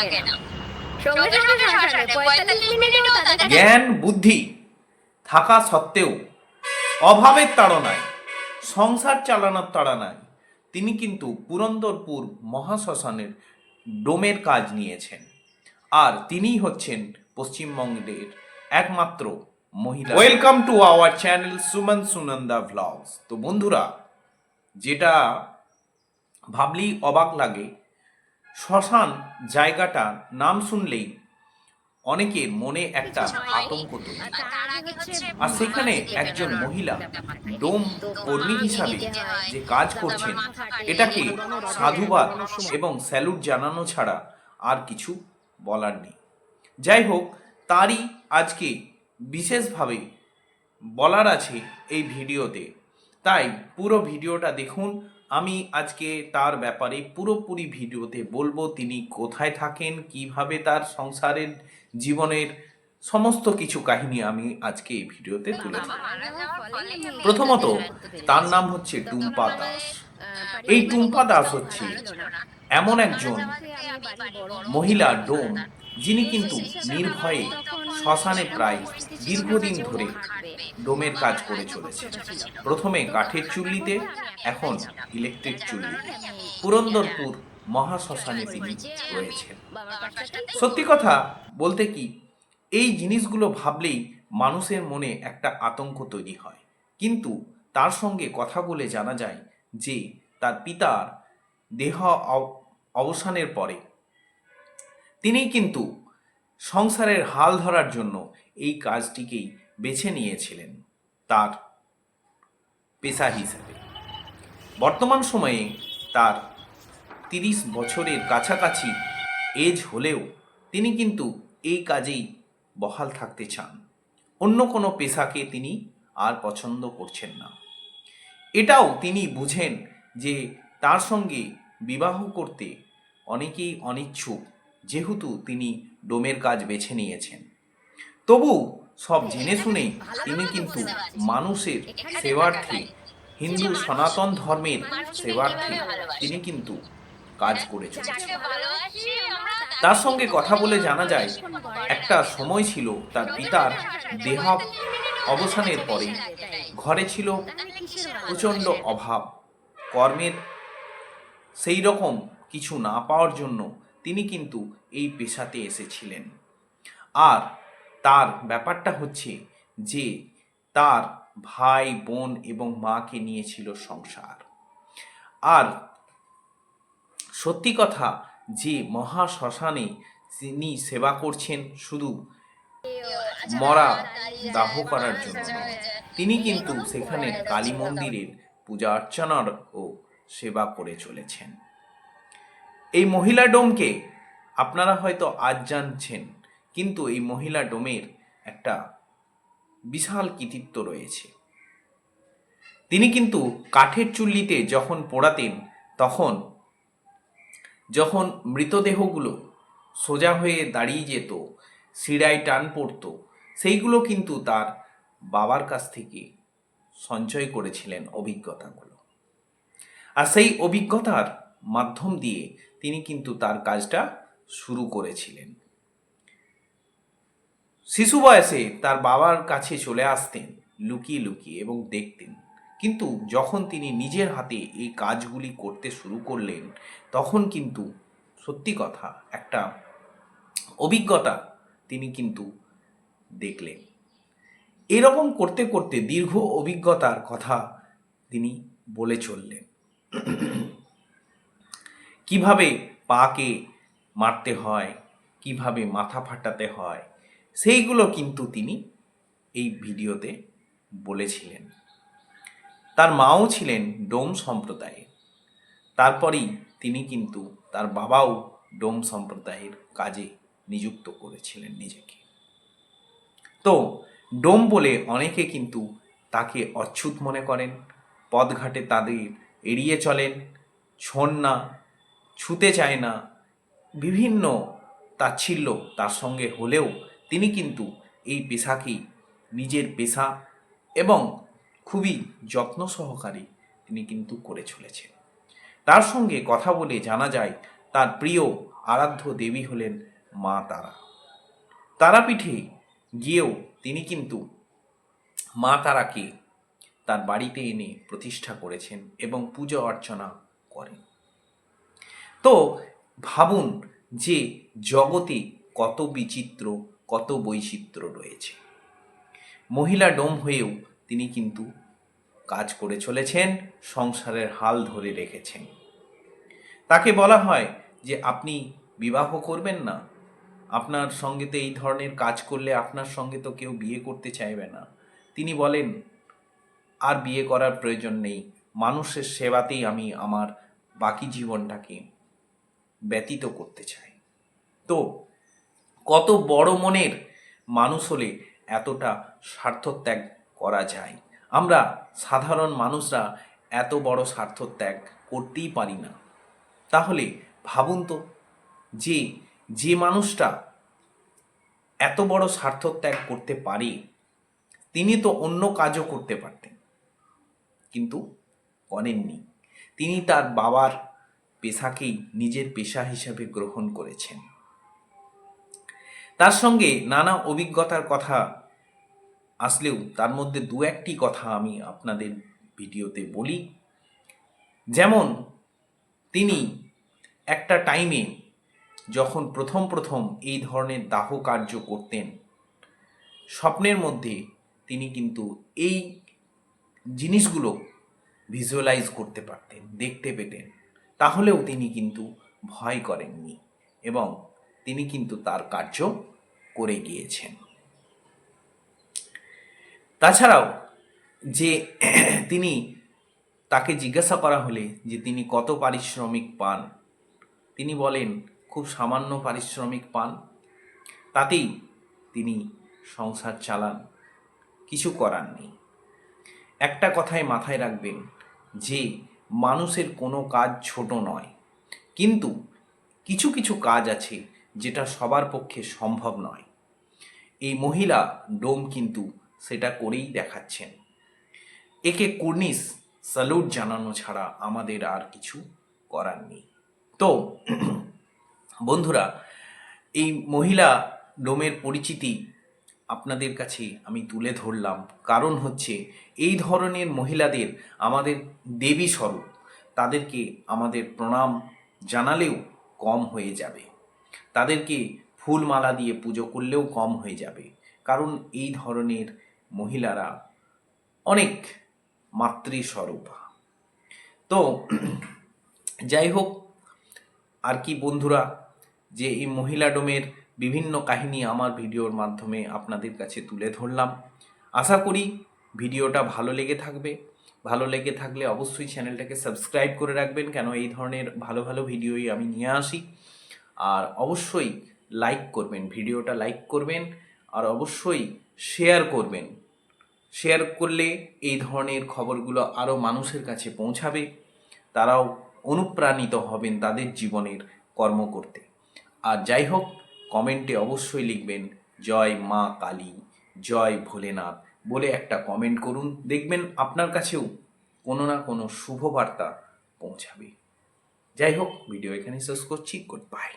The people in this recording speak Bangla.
থাকে না। সঙ্গে সঙ্গে শ্মশানে 45 মিনিটেও তাদের কাছে জ্ঞান বুদ্ধি থাকা সত্ত্বেও অভাবের তাড়নায়, সংসার চালানোর তাড়নায় তিনি কিন্তু পুরন্দরপুর মহাশ্মশানের ডোমের কাজ নিয়েছেন। আর তিনিই হচ্ছেন পশ্চিমবঙ্গের একমাত্র মহিলা। Welcome to our channel Suman Sunanda vlogs. তো বন্ধুরা, যেটা ভাবলেই অবাক লাগে, শ্মশান জায়গাটা নাম শুনলেই অনেকের মনে একটা আতঙ্ক তৈরি হয়। তার আগে হচ্ছে আর সেখানে একজন মহিলা ডোম কর্মী হিসাবে যে কাজ করছেন, এটাকে সাধুবাদ এবং স্যালুট জানানো ছাড়া আর কিছু বলার নেই। যাই হোক, তারই আজকে বিশেষভাবে বলার আছে এই ভিডিওতে, তাই পুরো ভিডিওটা দেখুন। আমি আজকে তার ব্যাপারে পুরোপুরি ভিডিওতে বলবো, তিনি কোথায় থাকেন, কিভাবে তার সংসারের জীবনের সমস্ত কিছু কাহিনী আমি আজকে এই ভিডিওতে তুলে ধরব। প্রথমত, তার নাম হচ্ছে টুম্পা দাস। এই টুম্পা দাস হচ্ছে এমন একজন মহিলা ডোম, যিনি কিন্তু নির্ভয়ে শ্মশানে প্রায় দীর্ঘদিন ধরে ডোমের কাজ করে চলেছে। প্রথমে কাঠের চুল্লিতে, এখন ইলেকট্রিক চুল্লিতে পুরন্দরপুর মহাশ্মশানে তিনি রয়েছেন। সত্যি কথা বলতে কি, এই জিনিসগুলো ভাবলেই মানুষের মনে একটা আতঙ্ক তৈরি হয়, কিন্তু তার সঙ্গে কথা বলে জানা যায় যে তার পিতার দেহ অবসানের পরে তিনি কিন্তু সংসারের হাল ধরার জন্য এই কাজটিকেই বেছে নিয়েছিলেন তার পেশা হিসেবে। বর্তমান সময়ে তার 30 বছরের কাছাকাছি এজ হলেও তিনি কিন্তু এই কাজেই বহাল থাকতে চান। অন্য কোনো পেশাকে তিনি আর পছন্দ করছেন না। এটাও তিনি বুঝেন যে তার সঙ্গে বিবাহ করতে অনেকেই অনিচ্ছুক, যেহেতু তিনি ডোমের কাজ বেছে নিয়েছেন। তবু সব জেনে শুনেই তিনি কিন্তু মানুষের সেবার্থে, হিন্দু সনাতন ধর্মের সেবার্থে তিনি কিন্তু কাজ করে চলেছেন। তার সঙ্গে কথা বলে জানা যায়, একটা সময় ছিল তার পিতার দেহ অবসানের পরে ঘরে ছিল প্রচণ্ড অভাব, কর্মের সেই রকম কিছু না পাওয়ার জন্য তিনি কিন্তু এই পেশাতে এসেছিলেন। আর তার ব্যাপারটা হচ্ছে যে তার ভাই বোন এবং মাকে নিয়েছিল সংসার। আর সত্যি কথা যে মহা শ্মশানে তিনি সেবা করছেন শুধু মরা দাহ করার জন্য নয়, তিনি কিন্তু সেখানে কালী মন্দিরের পূজা অর্চনার ও সেবা করে চলেছেন। এই মহিলা ডোমকে আপনারা হয়তো আজ জানছেন, কিন্তু এই মহিলা ডোমের একটা বিশাল কৃতিত্ব রয়েছে। তিনি কিন্তু কাঠের চুল্লিতে যখন পোড়াতেন, যখন মৃতদেহগুলো সোজা হয়ে দাঁড়িয়ে যেত, শিরায় টান পড়তো, সেইগুলো কিন্তু তার বাবার কাছ থেকে সঞ্চয় করেছিলেন অভিজ্ঞতাগুলো। আর সেই অভিজ্ঞতার মাধ্যম দিয়ে তিনি কিন্তু তার কাজটা শুরু করেছিলেন। শিশু বয়সে তার বাবার কাছে চলে আসতেন লুকিয়ে লুকিয়ে এবং দেখতেন, কিন্তু যখন তিনি নিজের হাতে এই কাজগুলি করতে শুরু করলেন, তখন কিন্তু সত্যি কথা একটা অভিজ্ঞতা তিনি কিন্তু দেখলেন। এরকম করতে করতে দীর্ঘ অভিজ্ঞতার কথা তিনি বলে চললেন। কিভাবে পাকে মারতে হয়, কিভাবে মাথা ফাটাতে হয়, সেইগুলো কিন্তু তিনি এই ভিডিওতে বলেছিলেন। তার মাও ছিলেন ডোম সম্প্রদায়ের, তারপরেই তিনি কিন্তু তার বাবাও ডোম সম্প্রদায়ের কাজে নিযুক্ত করেছিলেন নিজেকে। তো ডোম বলে অনেকে কিন্তু তাকে অচ্ছুত মনে করেন, পথঘাটে তাদের এড়িয়ে চলেন, ছোন না, ছুতে চায় না, বিভিন্ন তাচ্ছিল্য তার সঙ্গে হলেও তিনি কিন্তু এই পেশাকেই নিজের পেশা এবং খুবই যত্ন সহকারে তিনি কিন্তু করে চলেছেন। তার সঙ্গে কথা বলে জানা যায় তার প্রিয় আরাধ্য দেবী হলেন মা তারা। তারাপীঠে গিয়েও তিনি কিন্তু মা তারাকে তার বাড়িতে এনে প্রতিষ্ঠা করেছেন এবং পূজা অর্চনা করেন। তো ভাবুন যে জগতে কত বিচিত্র, কত বৈচিত্র্য রয়েছে। মহিলা ডোম হয়েও তিনি কিন্তু কাজ করে চলেছেন, সংসারের হাল ধরে রেখেছেন। তাকে বলা হয় যে আপনি বিবাহ করবেন না, আপনার সঙ্গে তো এই ধরনের কাজ করলে আপনার সঙ্গে তো কেউ বিয়ে করতে চাইবে না। তিনি বলেন আর বিয়ে করার প্রয়োজন নেই, মানুষের সেবাতেই আমি আমার বাকি জীবনটাকে ব্যতীত করতে চাই। তো কত বড় মনের মানুষ হলে এতটা স্বার্থত্যাগ করা যায়? আমরা সাধারণ মানুষরা এত বড় স্বার্থত্যাগ করতেই পারি না। তাহলে ভাবুন তো যে যে মানুষটা এত বড় স্বার্থত্যাগ করতে পারে তিনি তো অন্য কাজও করতে পারতেন, কিন্তু করেননি। তিনি তার বাবার পেশাকেই নিজের পেশা হিসেবে গ্রহণ করেছেন। তার সঙ্গে নানা অভিজ্ঞতার কথা আসলেও তার মধ্যে দু একটি কথা আমি আপনাদের ভিডিওতে বলি। যেমন তিনি একটা টাইমে যখন প্রথম এই ধরনের দাহ কার্য করতেন, স্বপ্নের মধ্যে তিনি কিন্তু এই জিনিসগুলো ভিজুয়ালাইজ করতে পারতেন, দেখতে পেতেন। তাহলেও তিনি কিন্তু ভয় করেননি এবং তিনি কিন্তু তার কার্য করে গিয়েছেন। তাছাড়াও যে তিনি তাকে জিজ্ঞাসা করা হলে যে তিনি কত পারিশ্রমিক পান, তিনি বলেন খুব সামান্য পারিশ্রমিক পান, তাতেই তিনি সংসার চালান, কিছু করার নেই। একটা কথাই মাথায় রাখবেন যে মানুষের কোনো কাজ ছোট নয়, কিন্তু কিছু কিছু কাজ আছে যেটা সবার পক্ষে সম্ভব নয়। এই মহিলা ডোম কিন্তু সেটা করেই দেখাচ্ছেন। একে কুর্নিশ স্যালুট জানানো ছাড়া আমাদের আর কিছু করার নেই। তো বন্ধুরা, এই মহিলা ডোমের পরিচিতি আপনাদের কাছে আমি তুলে ধরলাম, কারণ হচ্ছে এই ধরনের মহিলাদের আমাদের দেবী স্বরূপ, তাদেরকে আমাদের প্রণাম জানালেও কম হয়ে যাবে, তাদেরকে ফুলমালা দিয়ে পুজো করলেও কম হয়ে যাবে, কারণ এই ধরনের মহিলারা অনেক মাতৃস্বরূপ। তো যাই হোক, আর কি বন্ধুরা, যে এই মহিলা ডোমের বিভিন্ন কাহিনী আমার ভিডিওর মাধ্যমে আপনাদের কাছে তুলে ধরলাম। আশা করি ভিডিওটা ভালো লেগে থাকবে। ভালো লেগে থাকলে অবশ্যই চ্যানেলটাকে সাবস্ক্রাইব করে রাখবেন, কেন এই ধরনের ভালো ভালো ভিডিওই আমি নিয়ে আসি। আর অবশ্যই লাইক করবেন, ভিডিওটা লাইক করবেন, আর অবশ্যই শেয়ার করবেন। শেয়ার করলে এই ধরনের খবরগুলো আরও মানুষের কাছে পৌঁছাবে, তারাও অনুপ্রাণিত হবেন তাদের জীবনের কর্ম করতে। আর যাই হোক, কমেন্টে অবশ্যই লিখবেন জয় মা কালী, জয় ভোলেনাথ বলে একটা কমেন্ট করুন, দেখবেন আপনার কাছেও কোনো না কোনো শুভ বার্তা পৌঁছাবে। যাই হোক, ভিডিও এখানে শেষ করছি। Good bye.